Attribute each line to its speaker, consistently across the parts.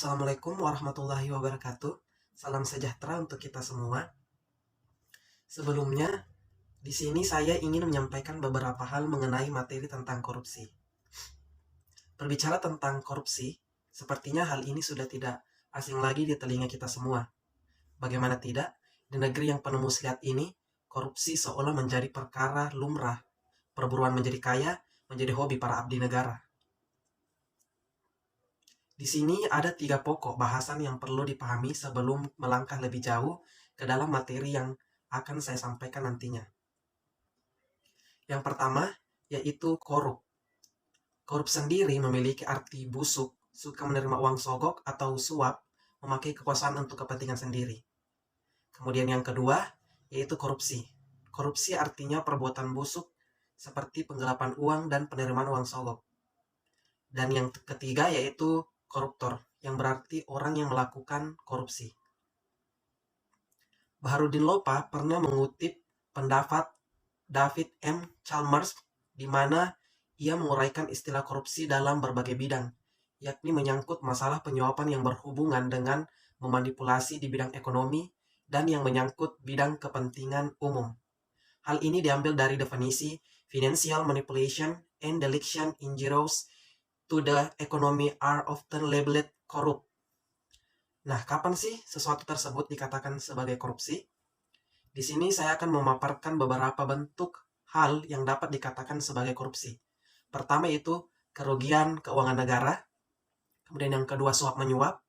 Speaker 1: Assalamualaikum warahmatullahi wabarakatuh. Salam sejahtera untuk kita semua. Sebelumnya, di sini saya ingin menyampaikan beberapa hal mengenai materi tentang korupsi. Berbicara tentang korupsi, sepertinya hal ini sudah tidak asing lagi di telinga kita semua. Bagaimana tidak, di negeri yang penuh muslihat ini, korupsi seolah menjadi perkara lumrah. Perburuan menjadi kaya menjadi hobi para abdi negara. Di sini ada 3 pokok bahasan yang perlu dipahami sebelum melangkah lebih jauh ke dalam materi yang akan saya sampaikan nantinya. Yang pertama, yaitu korup. Korup sendiri memiliki arti busuk, suka menerima uang sogok atau suap, memakai kekuasaan untuk kepentingan sendiri. Kemudian yang kedua, yaitu korupsi. Korupsi artinya perbuatan busuk seperti penggelapan uang dan penerimaan uang sogok. Dan yang ketiga yaitu koruptor, yang berarti orang yang melakukan korupsi. Baharudin Lopa pernah mengutip pendapat David M. Chalmers di mana ia menguraikan istilah korupsi dalam berbagai bidang, yakni menyangkut masalah penyuapan yang berhubungan dengan memanipulasi di bidang ekonomi dan yang menyangkut bidang kepentingan umum. Hal ini diambil dari definisi financial manipulation and delusion injurious to the economy are often labeled corrupt. Nah, kapan sih sesuatu tersebut dikatakan sebagai korupsi? Di sini saya akan memaparkan beberapa bentuk hal yang dapat dikatakan sebagai korupsi. Pertama yaitu kerugian keuangan negara, kemudian yang kedua suap menyuap,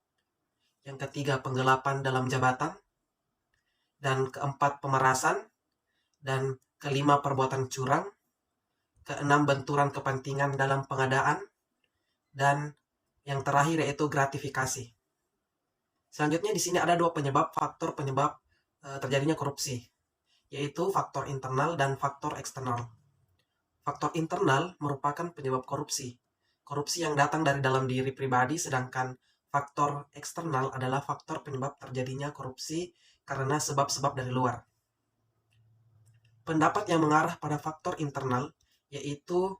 Speaker 1: yang ketiga penggelapan dalam jabatan, dan keempat pemerasan, dan kelima perbuatan curang, keenam benturan kepentingan dalam pengadaan, dan yang terakhir yaitu gratifikasi. Selanjutnya di sini ada 2 faktor penyebab terjadinya korupsi, yaitu faktor internal dan faktor eksternal. Faktor internal merupakan penyebab korupsi. Korupsi yang datang dari dalam diri pribadi, sedangkan faktor eksternal adalah faktor penyebab terjadinya korupsi karena sebab-sebab dari luar. Pendapat yang mengarah pada faktor internal yaitu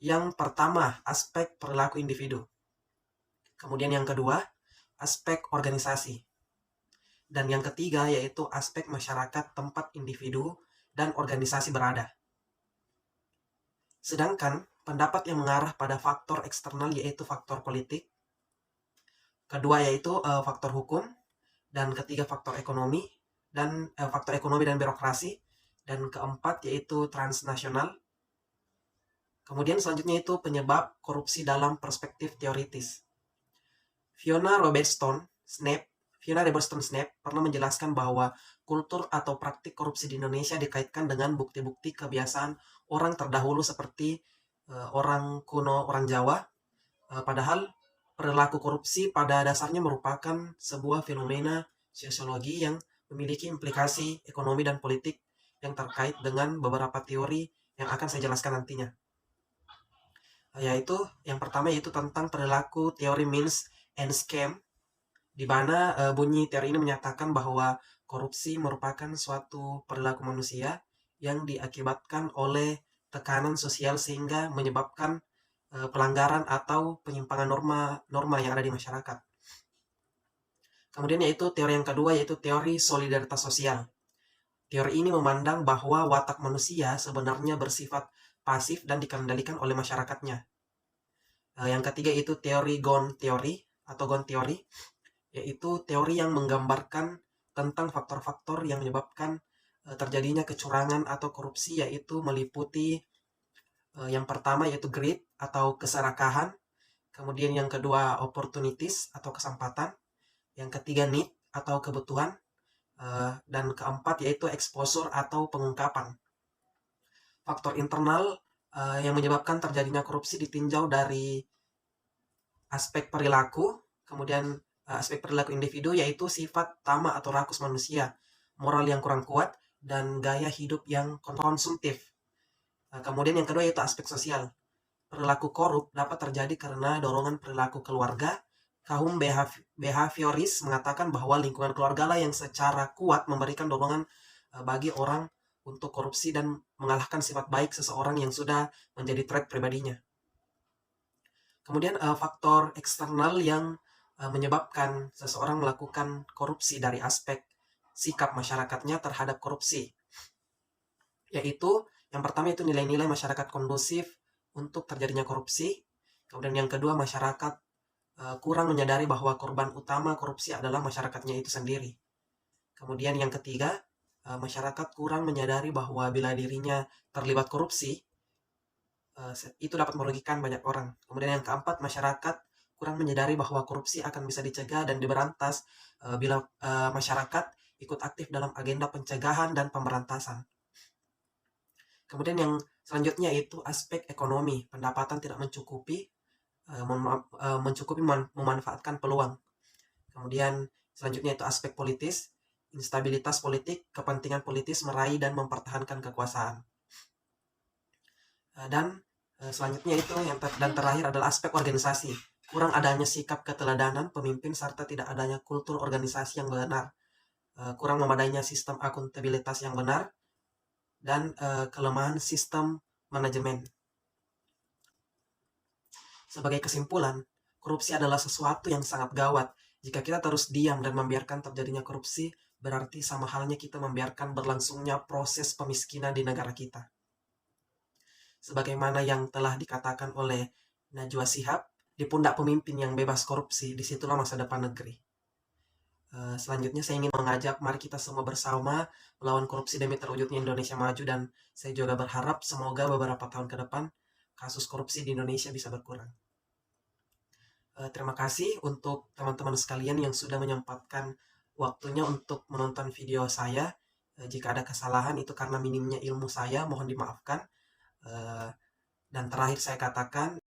Speaker 1: yang pertama, aspek perilaku individu. Kemudian yang kedua, aspek organisasi. Dan yang ketiga yaitu aspek masyarakat tempat individu dan organisasi berada. Sedangkan pendapat yang mengarah pada faktor eksternal yaitu faktor politik. Kedua yaitu faktor hukum. Dan ketiga faktor ekonomi dan birokrasi. Dan keempat yaitu transnasional. Kemudian selanjutnya itu penyebab korupsi dalam perspektif teoritis. Fiona Robertson Snape pernah menjelaskan bahwa kultur atau praktik korupsi di Indonesia dikaitkan dengan bukti-bukti kebiasaan orang terdahulu seperti orang kuno, orang Jawa. Padahal perilaku korupsi pada dasarnya merupakan sebuah fenomena sosiologi yang memiliki implikasi ekonomi dan politik yang terkait dengan beberapa teori yang akan saya jelaskan nantinya. Yaitu yang pertama yaitu tentang perilaku teori means and scam, di mana bunyi teori ini menyatakan bahwa korupsi merupakan suatu perilaku manusia yang diakibatkan oleh tekanan sosial sehingga menyebabkan pelanggaran atau penyimpangan norma yang ada di masyarakat. Kemudian yaitu teori yang kedua yaitu teori solidaritas sosial. Teori ini memandang bahwa watak manusia sebenarnya bersifat pasif dan dikendalikan oleh masyarakatnya. Yang ketiga itu teori Ghosn Theory, yaitu teori yang menggambarkan tentang faktor-faktor yang menyebabkan terjadinya kecurangan atau korupsi, yaitu meliputi yang pertama yaitu greed atau keserakahan, kemudian yang kedua opportunities atau kesempatan, yang ketiga need atau kebutuhan, dan keempat yaitu exposure atau pengungkapan. Faktor internal yang menyebabkan terjadinya korupsi ditinjau dari aspek perilaku, kemudian aspek perilaku individu yaitu sifat tamak atau rakus manusia, moral yang kurang kuat, dan gaya hidup yang konsumtif. Kemudian yang kedua yaitu aspek sosial. Perilaku korup dapat terjadi karena dorongan perilaku keluarga. Kaum behavioris mengatakan bahwa lingkungan keluarga lah yang secara kuat memberikan dorongan bagi orang untuk korupsi dan mengalahkan sifat baik seseorang yang sudah menjadi trait pribadinya. Kemudian faktor eksternal yang menyebabkan seseorang melakukan korupsi dari aspek sikap masyarakatnya terhadap korupsi. Yaitu yang pertama itu nilai-nilai masyarakat kondusif untuk terjadinya korupsi. Kemudian yang kedua, masyarakat kurang menyadari bahwa korban utama korupsi adalah masyarakatnya itu sendiri. Kemudian yang ketiga, masyarakat kurang menyadari bahwa bila dirinya terlibat korupsi, itu dapat merugikan banyak orang. Kemudian yang keempat, masyarakat kurang menyadari bahwa korupsi akan bisa dicegah dan diberantas bila masyarakat ikut aktif dalam agenda pencegahan dan pemberantasan. Kemudian yang selanjutnya itu aspek ekonomi. Pendapatan tidak mencukupi, memanfaatkan peluang. Kemudian selanjutnya itu aspek politis. Instabilitas politik, kepentingan politis meraih dan mempertahankan kekuasaan. Dan selanjutnya itu dan terakhir adalah aspek organisasi. Kurang adanya sikap keteladanan pemimpin serta tidak adanya kultur organisasi yang benar. Kurang memadainya sistem akuntabilitas yang benar dan kelemahan sistem manajemen. Sebagai kesimpulan, korupsi adalah sesuatu yang sangat gawat. Jika kita terus diam dan membiarkan terjadinya korupsi, berarti sama halnya kita membiarkan berlangsungnya proses pemiskinan di negara kita. Sebagaimana yang telah dikatakan oleh Najwa Shihab, di pundak pemimpin yang bebas korupsi, disitulah masa depan negeri. Selanjutnya saya ingin mengajak mari kita semua bersama melawan korupsi demi terwujudnya Indonesia maju, dan saya juga berharap semoga beberapa tahun ke depan kasus korupsi di Indonesia bisa berkurang. Terima kasih untuk teman-teman sekalian yang sudah menyempatkan waktunya untuk menonton video saya. Jika ada kesalahan itu karena minimnya ilmu saya, mohon dimaafkan. Dan terakhir saya katakan,